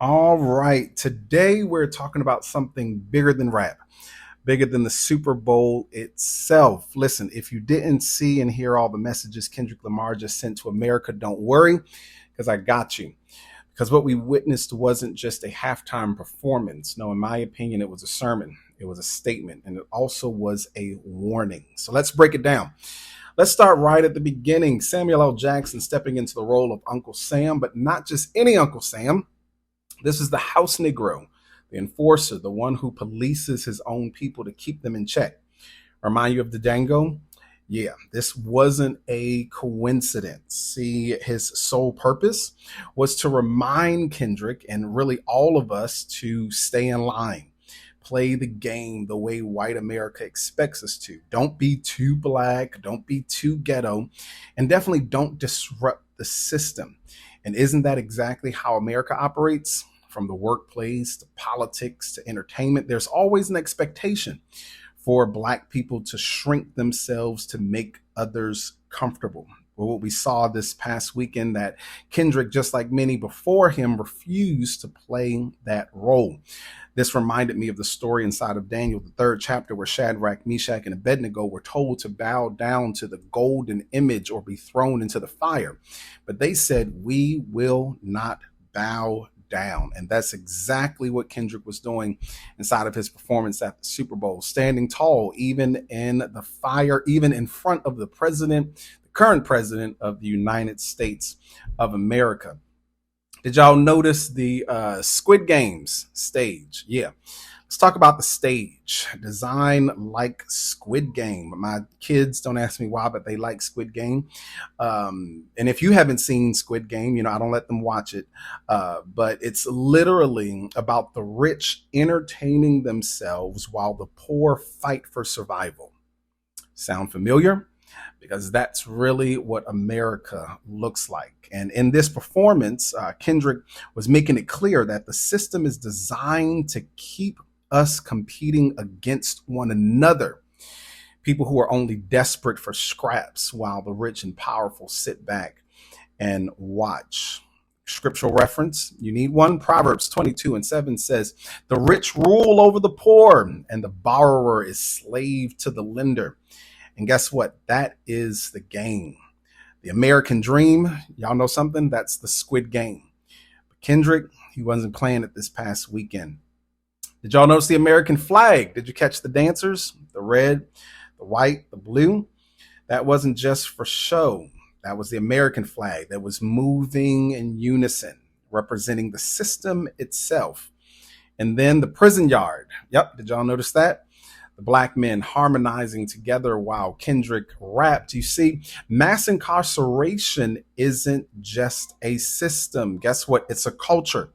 All right. Today we're talking about something bigger than rap, bigger than the Super Bowl itself. Listen, if you didn't see and hear all the messages Kendrick Lamar just sent to America, don't worry, because I got you. Because what we witnessed wasn't just a halftime performance. No, in my opinion, it was a sermon, it was a statement, and it also was a warning. So let's break it down. Let's start right at the beginning. Samuel L. Jackson stepping into the role of Uncle Sam, but not just any Uncle Sam. This is the house Negro, the enforcer, the one who polices his own people to keep them in check. Remind you of the Dango? Yeah, this wasn't a coincidence. See, his sole purpose was to remind Kendrick and really all of us to stay in line, play the game the way white America expects us to. Don't be too black, don't be too ghetto, and definitely don't disrupt the system. And isn't that exactly how America operates? From the workplace to politics to entertainment, there's always an expectation for Black people to shrink themselves to make others comfortable. Well, what we saw this past weekend, that Kendrick, just like many before him, refused to play that role. This reminded me of the story inside of Daniel, the third chapter, where Shadrach, Meshach, and Abednego were told to bow down to the golden image or be thrown into the fire. But they said, "We will not bow down." And that's exactly what Kendrick was doing inside of his performance at the Super Bowl, standing tall, even in the fire, even in front of the president, the current president of the United States of America. Did y'all notice the Squid Games stage? Yeah. Let's talk about the stage. Design like Squid Game. My kids don't ask me why, but they like Squid Game. And if you haven't seen Squid Game, I don't let them watch it. But it's literally about the rich entertaining themselves while the poor fight for survival. Sound familiar? Because that's really what America looks like. And in this performance, Kendrick was making it clear that the system is designed to keep us competing against one another. People who are only desperate for scraps while the rich and powerful sit back and watch. Scriptural reference, you need one. Proverbs 22:7 says, "The rich rule over the poor, and the borrower is slave to the lender." And guess what? That is the game. The American dream, y'all know something? That's the Squid Game. But Kendrick, he wasn't playing it this past weekend. Did y'all notice the American flag? Did you catch the dancers? The red, the white, the blue? That wasn't just for show. That was the American flag that was moving in unison, representing the system itself. And then the prison yard. Yep, did y'all notice that? The Black men harmonizing together while Kendrick rapped. You see, mass incarceration isn't just a system. Guess what? It's a culture,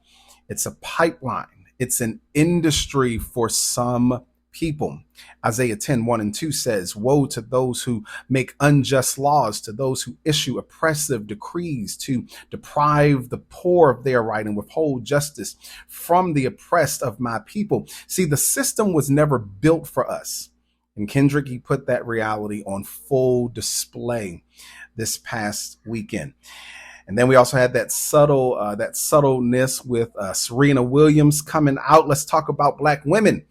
it's a pipeline, it's an industry for some people. Isaiah 10:1 and 2 says, "Woe to those who make unjust laws, to those who issue oppressive decrees, to deprive the poor of their right and withhold justice from the oppressed of my people." See, the system was never built for us. And Kendrick, he put that reality on full display this past weekend. And then we also had that subtleness with Serena Williams coming out. Let's talk about Black women,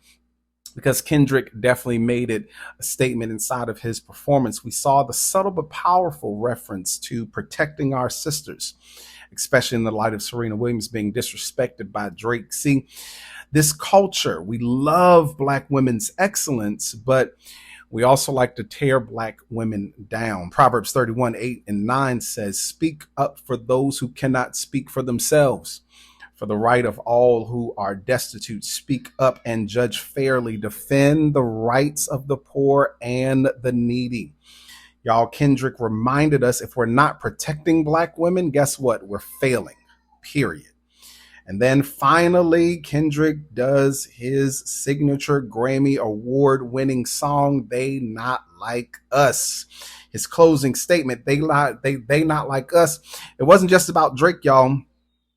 because Kendrick definitely made it a statement inside of his performance. We saw the subtle but powerful reference to protecting our sisters, especially in the light of Serena Williams being disrespected by Drake. See, this culture, we love Black women's excellence, but we also like to tear Black women down. Proverbs 31:8 and 9 says, "Speak up for those who cannot speak for themselves. For the right of all who are destitute, speak up and judge fairly. Defend the rights of the poor and the needy." Y'all, Kendrick reminded us, if we're not protecting Black women, guess what? We're failing, period. And then finally, Kendrick does his signature Grammy award winning song, "They Not Like Us." His closing statement, they not like us. It wasn't just about Drake, y'all.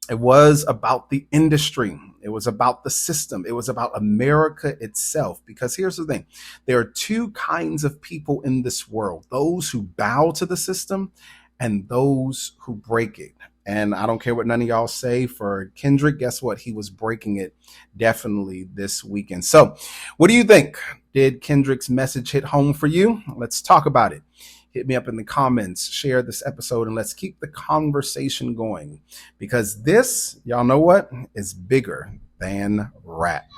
It was about the industry. It was about the system. It was about America itself. Because here's the thing. There are two kinds of people in this world: those who bow to the system and those who break it. And I don't care what none of y'all say for Kendrick. Guess what? He was breaking it definitely this weekend. So, what do you think? Did Kendrick's message hit home for you? Let's talk about it. Hit me up in the comments, share this episode, and let's keep the conversation going because this, y'all know what, is bigger than rap.